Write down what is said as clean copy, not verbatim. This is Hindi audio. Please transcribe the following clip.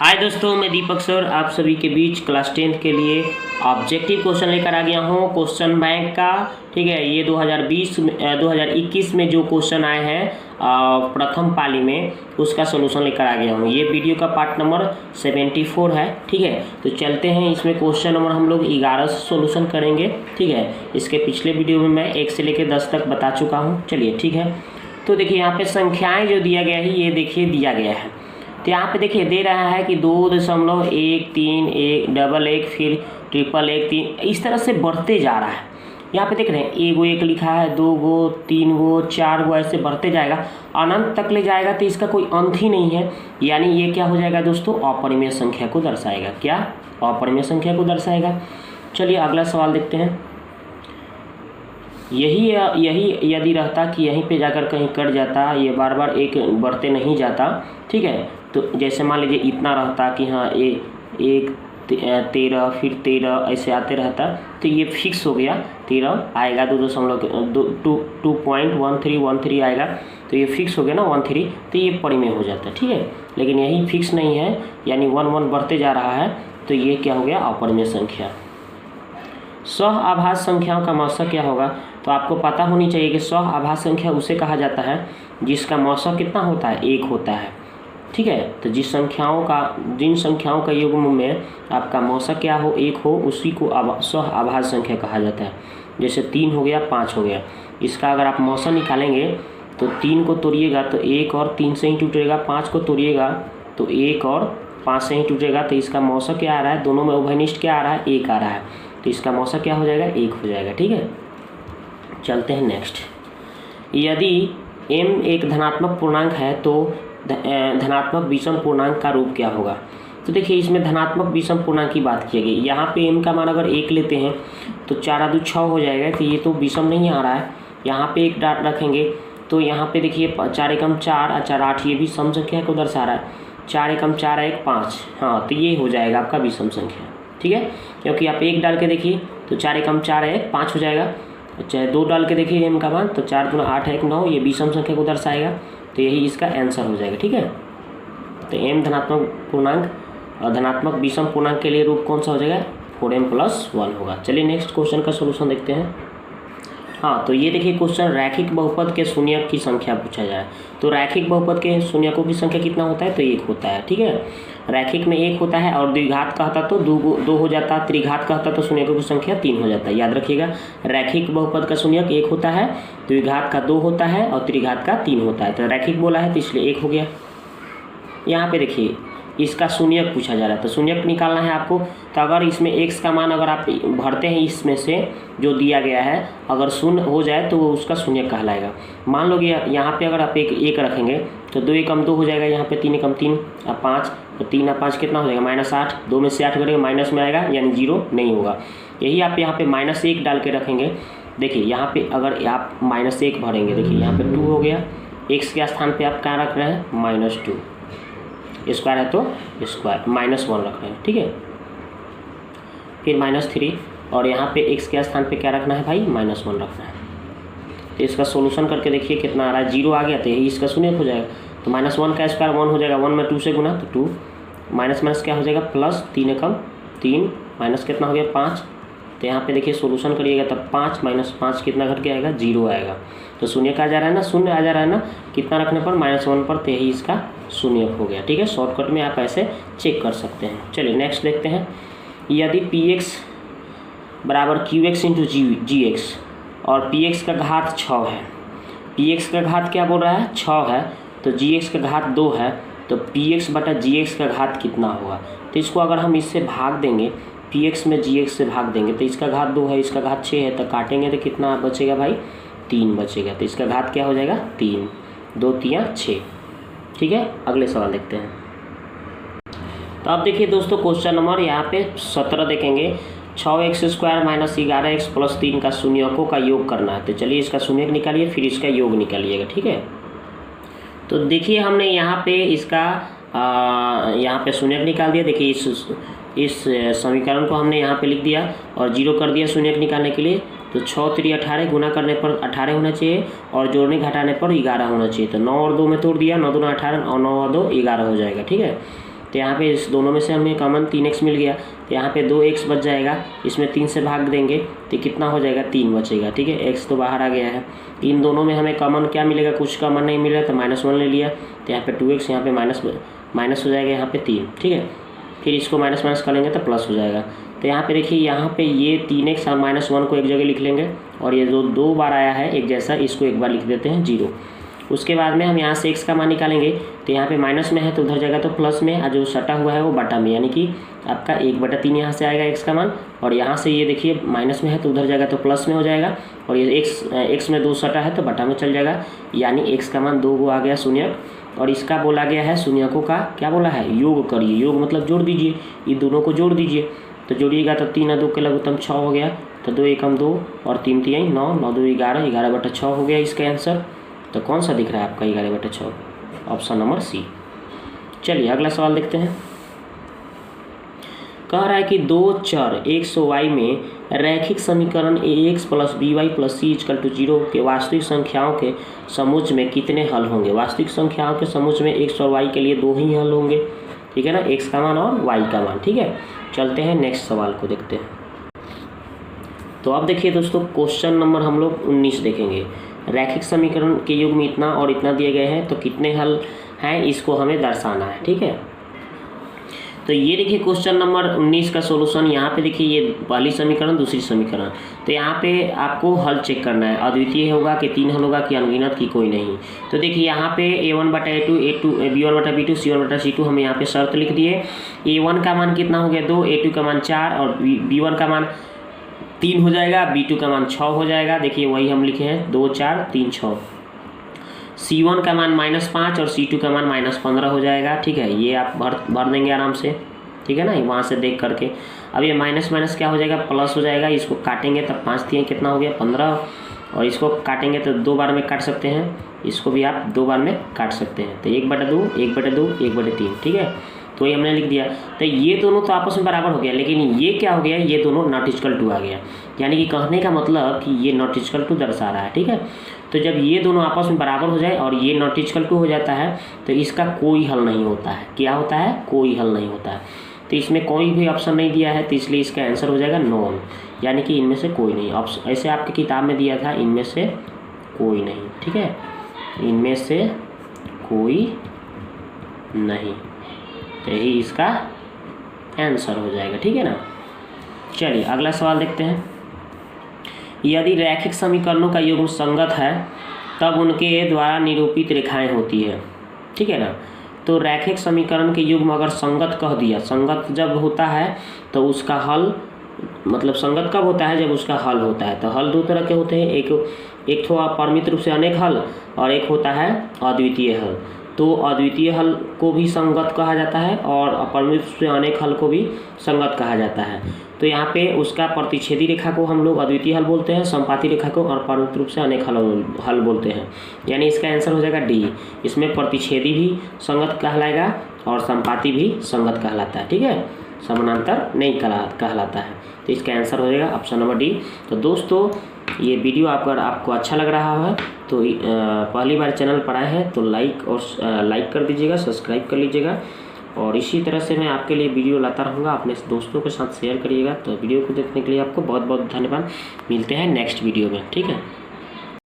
हाय दोस्तों, मैं दीपक सर आप सभी के बीच क्लास 10 के लिए ऑब्जेक्टिव क्वेश्चन लेकर आ गया हूँ क्वेश्चन बैंक का। ठीक है, ये 2021 में जो क्वेश्चन आए हैं प्रथम पाली में उसका सोल्यूशन लेकर आ गया हूँ। ये वीडियो का पार्ट नंबर 74 है। ठीक है, तो चलते हैं। इसमें क्वेश्चन नंबर हम लोग 11 से सोल्यूशन करेंगे। ठीक है, इसके पिछले वीडियो में मैं 1 से लेकर 10 तक बता चुका हूँ। चलिए ठीक है, तो देखिए यहाँ पे संख्याएँ जो दिया गया है ये देखिए दिया गया है। तो यहाँ पे देखिए दे रहा है कि 2.13 फिर 111 इस तरह से बढ़ते जा रहा है। यहाँ पे देख रहे हैं एक लिखा है, 2 गो 3 गो 4 गो ऐसे बढ़ते जाएगा, अनंत तक ले जाएगा। तो इसका कोई अंत ही नहीं है, यानी ये क्या हो जाएगा दोस्तों, अपरिमेय संख्या को दर्शाएगा। क्या? अपरिमेय संख्या को दर्शाएगा। चलिए अगला सवाल देखते हैं। यही यदि रहता कि यहीं पे जाकर कहीं कट जाता, ये बार बार एक बढ़ते नहीं जाता। ठीक है, तो जैसे मान लीजिए इतना रहता कि हाँ 13 फिर 13 ऐसे आते रहता, तो ये फिक्स हो गया 13 आएगा, 2.1313 आएगा, तो ये फिक्स हो गया ना 13, तो ये परिमेय हो जाता है। ठीक है, लेकिन यही फिक्स नहीं है, यानी 1 बढ़ते जा रहा है, तो ये क्या हो गया, अपरिमेय संख्या। सह आभाज्य संख्याओं का मौसक क्या होगा? तो आपको पता होनी चाहिए कि सह आभाज्य संख्या उसे कहा जाता है जिसका मौसक कितना होता है, 1 होता है। ठीक है, तो जिन संख्याओं का युग्म में आपका मौसक क्या हो, 1 हो, उसी को सह आभाज्य संख्या कहा जाता है। जैसे 3 हो गया, 5 हो गया, इसका अगर आप मौसक निकालेंगे तो 3 को तोड़िएगा तो 1 और 3 से ही टूटेगा, 5 को तोड़िएगा तो 1 और 5 से ही टूटेगा, तो इसका मौसक क्या आ रहा है, दोनों में उभयनिष्ठ क्या आ रहा है, 1 आ रहा है, तो इसका मौसक क्या हो जाएगा, 1 हो जाएगा। ठीक है, चलते हैं नेक्स्ट। यदि m एक धनात्मक पूर्णांक है तो धनात्मक विषम पूर्णांक का रूप क्या होगा? तो देखिए इसमें धनात्मक विषम पूर्णांक की बात की गई। यहाँ पे m का मान अगर 1 लेते हैं तो 4 दूनी 6 हो जाएगा, तो ये तो विषम नहीं आ रहा है। यहाँ पे 1 रखेंगे तो यहाँ पे देखिए 4 एकम 4 और 4 8, ये भी सम संख्या को दर्शा रहा है। 4 एकम 4 1 5, हाँ, तो ये हो जाएगा आपका विषम संख्या। ठीक है, क्योंकि आप 1 डाल के देखिए तो 4 एकम 4 1 5 हो जाएगा, चाहे 2 डाल के देखिए m का मान तो 4 दूना 8 1 9, ये विषम संख्या को दर्शाएगा, तो यही इसका आंसर हो जाएगा। ठीक है, तो m धनात्मक पूर्णांक और धनात्मक विषम पूर्णांक के लिए रूप कौन सा हो जाएगा, 4m+1 होगा। चलिए नेक्स्ट क्वेश्चन का सोल्यूशन देखते हैं। हाँ, तो ये देखिए क्वेश्चन रैखिक बहुपद के शून्यक की संख्या पूछा जाए। तो रैखिक बहुपद के शून्यकों की संख्या कितना होता है, तो 1 होता है। ठीक है, रैखिक में 1 होता है, और द्विघात कहता तो 2 हो जाता, त्रिघात कहता तो शून्यकों की संख्या 3 हो जाता है। याद रखिएगा, रैखिक बहुपद का शून्यक 1 होता है, द्विघात का 2 होता है और त्रिघात का 3 होता है। तो रैखिक बोला है तो इसलिए 1 हो गया। यहाँ पे देखिए इसका शून्यक पूछा जा रहा है, तो शून्यक निकालना है आपको। तो अगर इसमें x का मान अगर आप भरते हैं, इसमें से जो दिया गया है अगर शून्य हो जाए तो वो उसका शून्यक कहलाएगा। मान लो कि यहाँ पे अगर आप 1 रखेंगे तो 2 एकम 2 हो जाएगा, यहाँ पे 3 एकम 3 और 5, तो 3 और 5 कितना हो जाएगा, -8, 2 में से 8 करेंगे माइनस में आएगा, यानी 0 नहीं होगा। यही आप यहाँ पे -1 डाल के रखेंगे। देखिए यहाँ पे अगर आप -1 भरेंगे, देखिए यहाँ पे 2 हो गया, x के स्थान पे आप क्या रख रहे हैं, -2, स्क्वायर है तो स्क्वायर, -1 रख रहे हैं। ठीक है, फिर -3 और यहाँ पे x के स्थान पे क्या रखना है भाई, -1 रखना है। तो इसका सोल्यूशन करके देखिए कितना आ रहा है, 0 आ गया, तो यही इसका शून्यक हो जाएगा। तो -1 का स्क्वायर 1 हो जाएगा, 1 में 2 से गुना तो 2, माइनस क्या हो जाएगा, प्लस 3 एकम 3, माइनस कितना हो गया 5। तो यहाँ पे देखिए सोल्यूशन करिएगा तब 5 - 5 कितना घट के आएगा, 0 आएगा। तो शून्य का आ जा रहा है ना, शून्य आ जा रहा है ना, कितना रखने पर, -1 पर, तो यही इसका शून्यक हो गया। ठीक है, शॉर्टकट में आप ऐसे चेक कर सकते हैं। चलिए नेक्स्ट देखते हैं। यदि px बराबर qx इंटू gx और px का घात 6 है, px का घात क्या बोल रहा है, 6 है, तो gx का घात 2 है, तो px बटा gx का घात कितना होगा? तो इसको अगर हम इससे भाग देंगे, px में gx से भाग देंगे, तो इसका घात 2 है, इसका घात 6 है, तो काटेंगे तो कितना बचेगा भाई, 3 बचेगा। तो इसका घात क्या हो जाएगा, 3, 2 3 6। ठीक है, अगले सवाल देखते हैं। तो अब देखिए दोस्तों क्वेश्चन नंबर यहाँ पे 17 देखेंगे। 6x² - 11x + 3 का शून्यकों का योग करना है। तो चलिए इसका शून्यक निकालिए, फिर इसका योग निकालिएगा। ठीक है, तो देखिए हमने यहाँ पे इसका यहाँ पे शून्यक निकाल दिया। देखिए इस समीकरण को हमने यहाँ पे लिख दिया और 0 कर दिया शून्यक निकालने के लिए। तो 6 3 18, गुना करने पर 18 होना चाहिए और जोड़ने घटाने पर 11 होना चाहिए। तो 9 और 2 में तोड़ दिया, 9 दूना 18 और 9 और 2 11 हो जाएगा। ठीक है, तो यहाँ पे इस दोनों में से हमें कॉमन 3x मिल गया, तो यहाँ पे 2x बच जाएगा, इसमें 3 से भाग देंगे तो कितना हो जाएगा, 3 बचेगा। ठीक है, x तो बाहर आ गया है। इन दोनों में हमें कॉमन क्या मिलेगा, कुछ कॉमन नहीं मिला तो -1 ले लिया, तो यहाँ पे 2x, यहाँ पे माइनस हो जाएगा, यहाँ पे 3। ठीक है, फिर इसको माइनस माइनस करेंगे तो प्लस हो जाएगा। तो यहाँ पे देखिए, यहाँ पे ये 3x और -1 को एक जगह लिख लेंगे, और ये जो 2 बार आया है एक जैसा, इसको एक बार लिख देते हैं 0। उसके बाद में हम यहाँ से x का मान निकालेंगे, तो यहाँ पे माइनस में है तो उधर जाएगा तो प्लस में, और जो सटा हुआ है वो बटा में, यानी कि आपका 1/3 यहाँ से आएगा x का मान, और यहाँ से ये देखिए माइनस में है तो उधर जाएगा तो प्लस में हो जाएगा, और ये x में 2 सटा है तो बटा में चल जाएगा, यानी x का मान 2 आ गया शून्यक। और इसका बोला गया है शून्यकों का क्या बोला है, योग करिए। योग मतलब जोड़ दीजिए, ये दोनों को जोड़ दीजिए, तो जोड़िएगा तो 3 और 2 के लघुत्तम 6 हो गया, तो 2 एकम 2 और 3 3 9, 9 2 11, 11/6 हो गया इसका आंसर। तो कौन सा दिख रहा है आपका 11/6, ऑप्शन नंबर सी। चलिए अगला सवाल देखते हैं। कह रहा है कि 2 चर x और y में रैखिक समीकरण ax + by + c = 0 के वास्तविक संख्याओं के समुच्चय में कितने हल होंगे। वास्तविक संख्याओं के समुच्चय में x और y के लिए 2 ही हल होंगे, ठीक है ना, x का मान और y का मान। ठीक है, चलते हैं नेक्स्ट सवाल को देखते हैं। तो अब देखिए दोस्तों, क्वेश्चन नंबर हम लोग 19 देखेंगे। रैखिक समीकरण के युग में इतना और इतना दिए गए हैं, तो कितने हल हैं इसको हमें दर्शाना है। ठीक है, तो ये देखिए क्वेश्चन नंबर 19 का सॉल्यूशन। यहाँ पे देखिए, ये पहली समीकरण, दूसरी समीकरण, तो यहाँ पे आपको हल चेक करना है, अद्वितीय होगा कि 3 हल होगा कि अनगिनत की कोई नहीं। तो देखिए यहाँ पे a1/a2, b1/b2, c1/c2 हम यहाँ पे शर्त लिख दिए। a1 का मान कितना हो गया 2, a2 का मान 4 और b1 का मान 3 हो जाएगा, b2 का मान 6 हो जाएगा। देखिए वही हम लिखे हैं 2 4 3 6। c1 का मान -5 और c2 का मान -15 हो जाएगा। ठीक है, ये आप भर देंगे आराम से, ठीक है ना, वहाँ से देख करके। अब ये माइनस माइनस क्या हो जाएगा, प्लस हो जाएगा। इसको काटेंगे तब 5 3 कितना हो गया 15, और इसको काटेंगे तो 2 बार में काट सकते हैं, इसको भी आप 2 बार में काट सकते हैं। तो 1/2 1/2 1/3, ठीक है, तो ये हमने लिख दिया। तो ये दोनों तो आपस में बराबर हो गया, लेकिन ये क्या हो गया, ये दोनों नॉट इक्वल टू आ गया। यानी कि कहने का मतलब कि ये नॉट इक्वल टू दर्शा रहा है। ठीक है, तो जब ये दोनों आपस में बराबर हो जाए और ये नॉट इक्वल टू हो जाता है, तो इसका कोई हल नहीं होता है। क्या होता है, कोई हल नहीं होता है। तो इसमें कोई भी ऑप्शन नहीं दिया है, तो इसलिए इसका आंसर हो जाएगा नॉन, यानी कि इनमें से कोई नहीं। ऑप्शन ऐसे आपकी किताब में दिया था, इनमें से कोई नहीं। ठीक है, इनमें से कोई नहीं, तो यही इसका आंसर हो जाएगा। ठीक है ना, चलिए अगला सवाल देखते हैं। यदि रैखिक समीकरणों का युग्म संगत है तब उनके द्वारा निरूपित रेखाएं होती है। ठीक है ना, तो रैखिक समीकरण के युग्म अगर संगत कह दिया, संगत जब होता है तो उसका हल, मतलब संगत कब होता है, जब उसका हल होता है। तो हल 2 तरह के होते हैं, एक तो अपरिमित रूप से अनेक हल, और एक होता है अद्वितीय हल। तो अद्वितीय हल को भी संगत कहा जाता है और अपरिमित रूप से अनेक हल को भी संगत कहा जाता है। तो यहाँ पे उसका प्रतिच्छेदी रेखा को हम लोग अद्वितीय हल बोलते हैं, संपाती रेखा को और अपरिमित रूप से अनेक हल बोलते हैं। यानी इसका आंसर हो जाएगा डी। इसमें प्रतिच्छेदी भी संगत कहलाएगा और संपाती भी संगत कहलाता है। ठीक है, समानांतर नहीं कहलाता है। तो इसका आंसर हो जाएगा ऑप्शन नंबर डी। तो दोस्तों, ये वीडियो आपको अच्छा लग रहा है तो पहली बार चैनल पर आए हैं तो लाइक कर दीजिएगा, सब्सक्राइब कर लीजिएगा, और इसी तरह से मैं आपके लिए वीडियो लाता रहूँगा। अपने दोस्तों के साथ शेयर करिएगा। तो वीडियो को देखने के लिए आपको बहुत बहुत धन्यवाद। मिलते हैं नेक्स्ट वीडियो में। ठीक है।